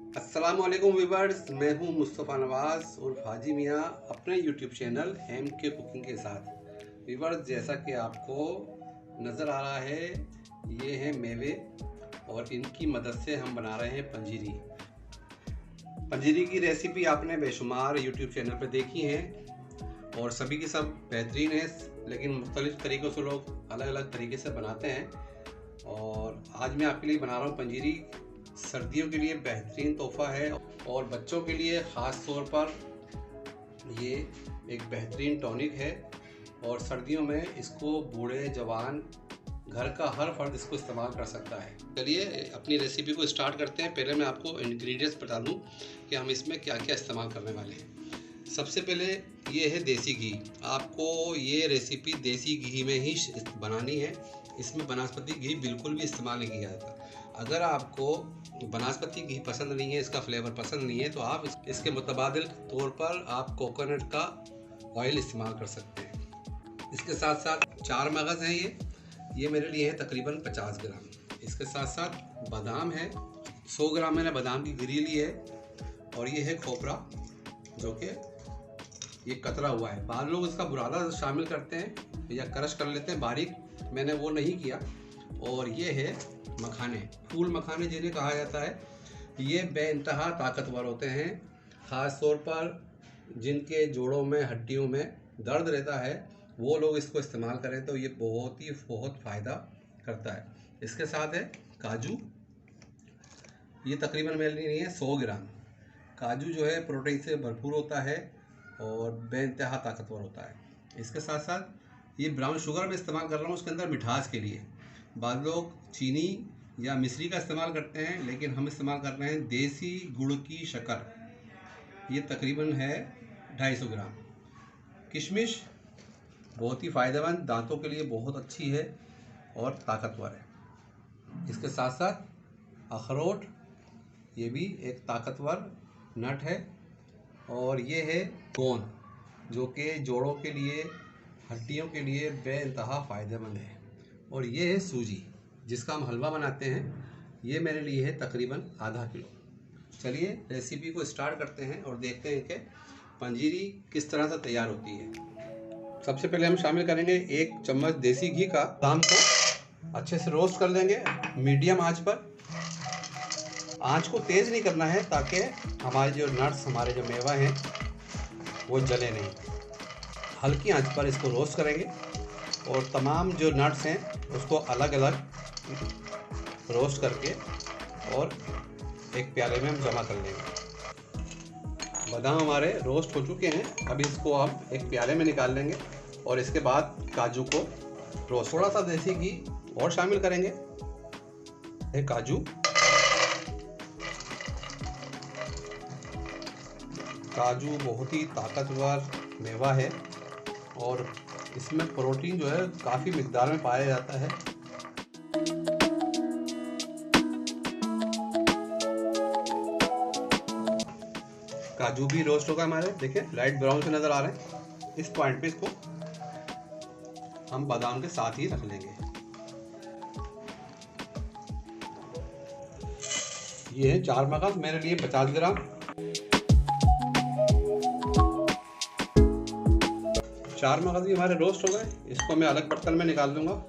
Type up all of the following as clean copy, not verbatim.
अस्सलामुअलैकुम व्यूअर्स, मैं हूं मुस्तफ़ा नवाज़ और हाजी मियाँ अपने यूट्यूब चैनल MK कुकिंग के साथ। व्यूअर्स, जैसा कि आपको नज़र आ रहा है, ये हैं मेवे और इनकी मदद से हम बना रहे हैं पंजीरी। पंजीरी की रेसिपी आपने बेशुमार यूट्यूब चैनल पर देखी है और सभी की सब बेहतरीन है, लेकिन मुख्तलिफ़ तरीक़ों से लोग अलग अलग तरीके से बनाते हैं। और आज मैं आपके लिए बना रहा हूँ पंजीरी। सर्दियों के लिए बेहतरीन तोहफ़ा है और बच्चों के लिए ख़ास तौर पर ये एक बेहतरीन टॉनिक है और सर्दियों में इसको बूढ़े जवान घर का हर फर्द इसको इस्तेमाल कर सकता है। चलिए अपनी रेसिपी को स्टार्ट करते हैं। पहले मैं आपको इंग्रेडिएंट्स बता दूं कि हम इसमें क्या क्या इस्तेमाल करने वाले हैं। सबसे पहले ये है देसी घी। आपको ये रेसिपी देसी घी में ही बनानी है। इसमें वनस्पति घी बिल्कुल भी इस्तेमाल नहीं किया जाता। अगर आपको वनस्पति घी पसंद नहीं है, इसका फ्लेवर पसंद नहीं है, तो आप इसके मुतबादिल तौर पर आप कोकोनट का ऑयल इस्तेमाल कर सकते हैं। इसके साथ साथ 4 मगज़ हैं। ये मेरे लिए है तकरीबन 50 ग्राम। इसके साथ साथ बादाम है, 100 ग्राम मैंने बादाम की गिरी ली है। और ये है खोपरा, जो कि ये कतरा हुआ है। बाद लोग इसका बुरादा शामिल करते हैं या क्रश कर लेते हैं बारीक, मैंने वो नहीं किया। और ये है मखाने, फूल मखाने जिन्हें कहा जाता है। ये बेइंतहा ताकतवर होते हैं, ख़ास तौर पर जिनके जोड़ों में हड्डियों में दर्द रहता है, वो लोग इसको इस्तेमाल करें तो ये बहुत फ़ायदा करता है। इसके साथ है काजू, ये तकरीबन मेरे लिए है 100 ग्राम। काजू जो है प्रोटीन से भरपूर होता है और बेइंतहा ताकतवर होता है। इसके साथ साथ ये ब्राउन शुगर मैं इस्तेमाल कर रहा हूँ उसके अंदर मिठास के लिए। बाद लोग चीनी या मिश्री का इस्तेमाल करते हैं, लेकिन हम इस्तेमाल कर रहे हैं देसी गुड़ की शक्कर। ये तकरीबन है 250 ग्राम। किशमिश बहुत ही फ़ायदेमंद, दांतों के लिए बहुत अच्छी है और ताकतवर है। इसके साथ साथ अखरोट, ये भी एक ताकतवर नट है। और ये है गोंद, जो कि जोड़ों के लिए, हड्डियों के लिए बेइंतहा फ़ायदेमंद है। और ये है सूजी, जिसका हम हलवा बनाते हैं। ये मेरे लिए है तकरीबन आधा किलो। चलिए रेसिपी को स्टार्ट करते हैं और देखते हैं कि पंजीरी किस तरह से तैयार होती है। सबसे पहले हम शामिल करेंगे 1 चम्मच देसी घी का। बादाम को अच्छे से रोस्ट कर लेंगे मीडियम आंच पर। आंच को तेज़ नहीं करना है ताकि हमारे जो नट्स, हमारे जो मेवा हैं, वो जले नहीं। हल्की आंच पर इसको रोस्ट करेंगे और तमाम जो नट्स हैं उसको अलग अलग रोस्ट करके और एक प्याले में हम जमा कर लेंगे। बादाम हमारे रोस्ट हो चुके हैं, अब इसको हम एक प्याले में निकाल लेंगे और इसके बाद काजू को रोस्ट, थोड़ा सा देसी घी और शामिल करेंगे। काजू बहुत ही ताकतवर मेवा है और इसमें प्रोटीन जो है काफ़ी मिकदार में पाया जाता है। काजू भी रोस्ट होगा हमारे, देखिए लाइट ब्राउन से नज़र आ रहे हैं। इस पॉइंट पे इसको हम बादाम के साथ ही रख लेंगे। ये है 4 मगज़, मेरे लिए 50 ग्राम। 4 मगज़ भी हमारे रोस्ट हो गए, इसको मैं अलग बर्तन में निकाल दूंगा।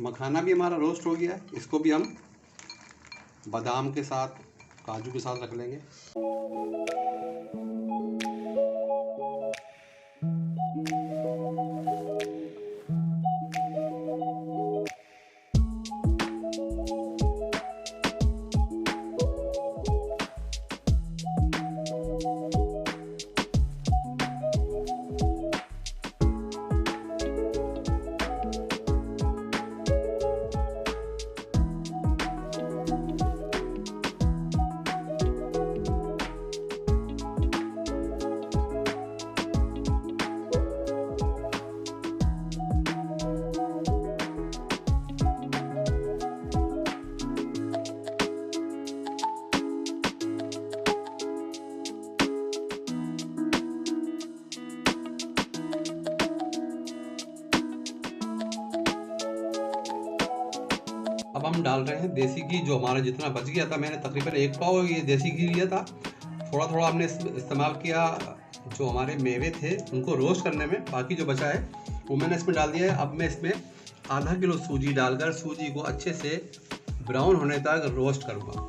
मखाना भी हमारा रोस्ट हो गया है, इसको भी हम बादाम के साथ, काजू के साथ रख लेंगे। हम डाल रहे हैं देसी घी, जो हमारा जितना बच गया था। मैंने तकरीबन 1 पाव ये देसी घी लिया था। थोड़ा थोड़ा हमने इस्तेमाल किया जो हमारे मेवे थे उनको रोस्ट करने में, बाकी जो बचा है वो मैंने इसमें डाल दिया है। अब मैं इसमें आधा किलो सूजी डालकर सूजी को अच्छे से ब्राउन होने तक रोस्ट करूँगा।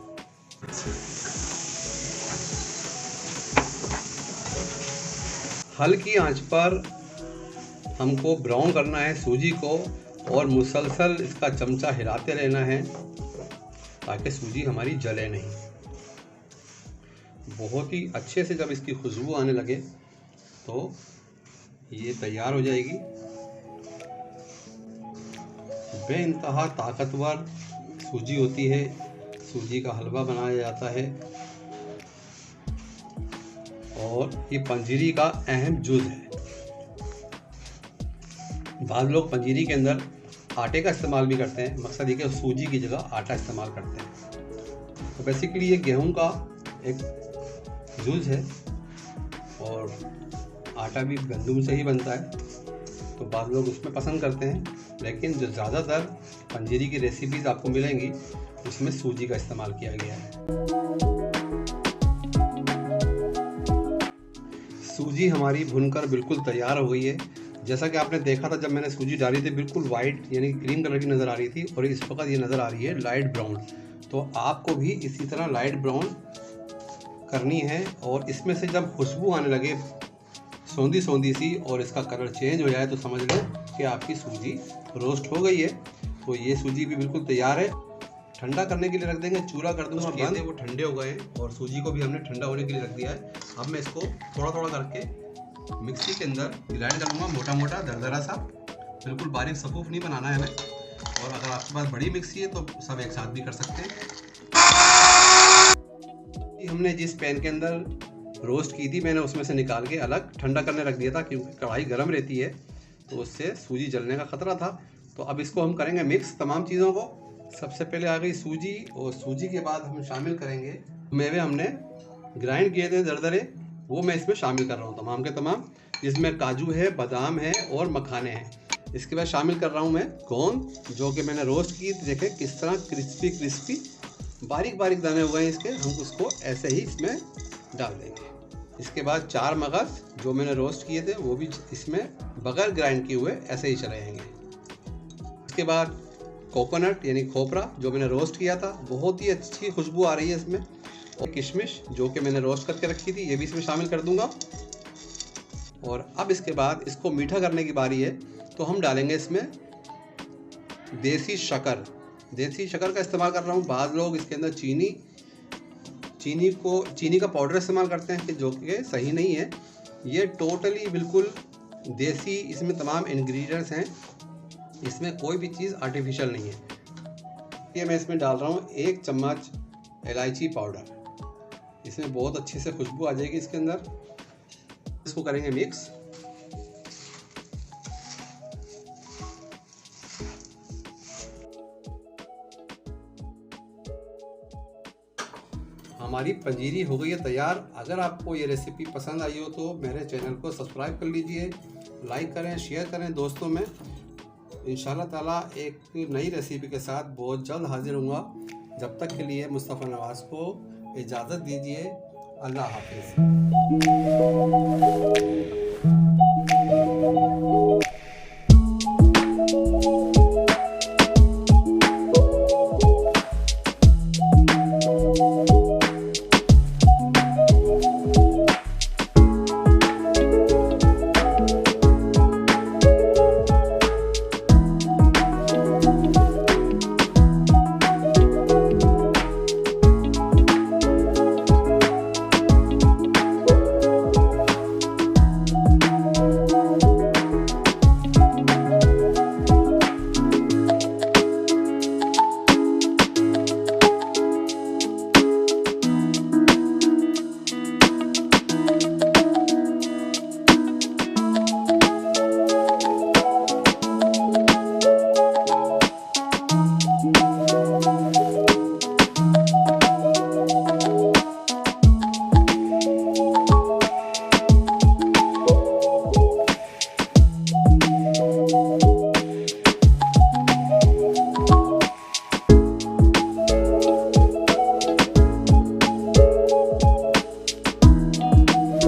हल्की आंच पर हमको ब्राउन करना है सूजी को और मुसलसल इसका चमचा हिलाते रहना है ताकि सूजी हमारी जले नहीं। बहुत ही अच्छे से जब इसकी खुशबू आने लगे तो ये तैयार हो जाएगी। बेइंतहा ताकतवर सूजी होती है, सूजी का हलवा बनाया जाता है और ये पंजीरी का अहम जुज़ है। बाद लोग पंजीरी के अंदर आटे का इस्तेमाल भी करते हैं, मकसद ये कि सूजी की जगह आटा इस्तेमाल करते हैं। तो बेसिकली ये गेहूं का एक जुज़ है और आटा भी गंदुम से ही बनता है, तो बाद लोग उसमें पसंद करते हैं। लेकिन जो ज़्यादातर पंजीरी की रेसिपीज़ आपको मिलेंगी उसमें सूजी का इस्तेमाल किया गया है। सूजी हमारी भुनकर बिल्कुल तैयार हो गई है। जैसा कि आपने देखा था जब मैंने सूजी डाली थी बिल्कुल वाइट यानी क्रीम कलर की नज़र आ रही थी और इस वक्त ये नज़र आ रही है लाइट ब्राउन। तो आपको भी इसी तरह लाइट ब्राउन करनी है और इसमें से जब खुशबू आने लगे सौंधी सौंधी सी और इसका कलर चेंज हो जाए तो समझ लें कि आपकी सूजी रोस्ट हो गई है। तो ये सूजी भी बिल्कुल तैयार है। ठंडा करने के लिए रख देंगे, चूरा कर दूंगा बंद। वो ठंडे हो गए हैं और सूजी को भी हमने ठंडा होने के लिए रख दिया है। अब मैं इसको थोड़ा थोड़ा करके मिक्सी के अंदर ग्राइंड करूँगा, मोटा मोटा दरदरा सा, बिल्कुल बारीक सफूफ नहीं बनाना है हमें। और अगर आपके पास बड़ी मिक्सी है तो सब एक साथ भी कर सकते हैं। हमने जिस पैन के अंदर रोस्ट की थी मैंने उसमें से निकाल के अलग ठंडा करने रख दिया था, क्योंकि कढ़ाई गर्म रहती है तो उससे सूजी जलने का खतरा था। तो अब इसको हम करेंगे मिक्स तमाम चीज़ों को। सबसे पहले आ गई सूजी और सूजी के बाद हम शामिल करेंगे मेवे हमने ग्राइंड किए थे दरदरे, वो मैं इसमें शामिल कर रहा हूँ तमाम के तमाम। इसमें काजू है, बादाम है और मखाने हैं। इसके बाद शामिल कर रहा हूँ मैं गोंद, जो कि मैंने रोस्ट की। देखें किस तरह क्रिस्पी क्रिस्पी बारीक बारीक दाने हुए हैं इसके। हम उसको ऐसे ही इसमें डाल देंगे। इसके बाद 4 मगज जो मैंने रोस्ट किए थे वो भी इसमें बगैर ग्राइंड किए हुए ऐसे ही चले जाएंगे। इसके बाद कोकोनट यानी खोपरा जो मैंने रोस्ट किया था, बहुत ही अच्छी खुशबू आ रही है इसमें। और किशमिश जो कि मैंने रोस्ट करके रखी थी ये भी इसमें शामिल कर दूंगा। और अब इसके बाद इसको मीठा करने की बारी है, तो हम डालेंगे इसमें देसी शक्कर। देसी शक्कर का इस्तेमाल कर रहा हूँ। बाद लोग इसके अंदर चीनी का पाउडर इस्तेमाल करते हैं कि जो कि सही नहीं है। ये टोटली बिल्कुल देसी, इसमें तमाम इंग्रेडिएंट्स हैं, इसमें कोई भी चीज़ आर्टिफिशियल नहीं है। ये मैं इसमें डाल रहा हूँ 1 चम्मच इलायची पाउडर। इसमें बहुत अच्छे से खुशबू आ जाएगी इसके अंदर। इसको करेंगे मिक्स। हमारी पंजीरी हो गई है तैयार। अगर आपको ये रेसिपी पसंद आई हो तो मेरे चैनल को सब्सक्राइब कर लीजिए, लाइक करें, शेयर करें दोस्तों में। इंशाल्लाह ताला एक नई रेसिपी के साथ बहुत जल्द हाजिर होऊंगा। जब तक के लिए मुस्तफ़ा नवाज़ को इजाज़त दीजिए। अल्लाह हाफ़िज़।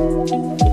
है।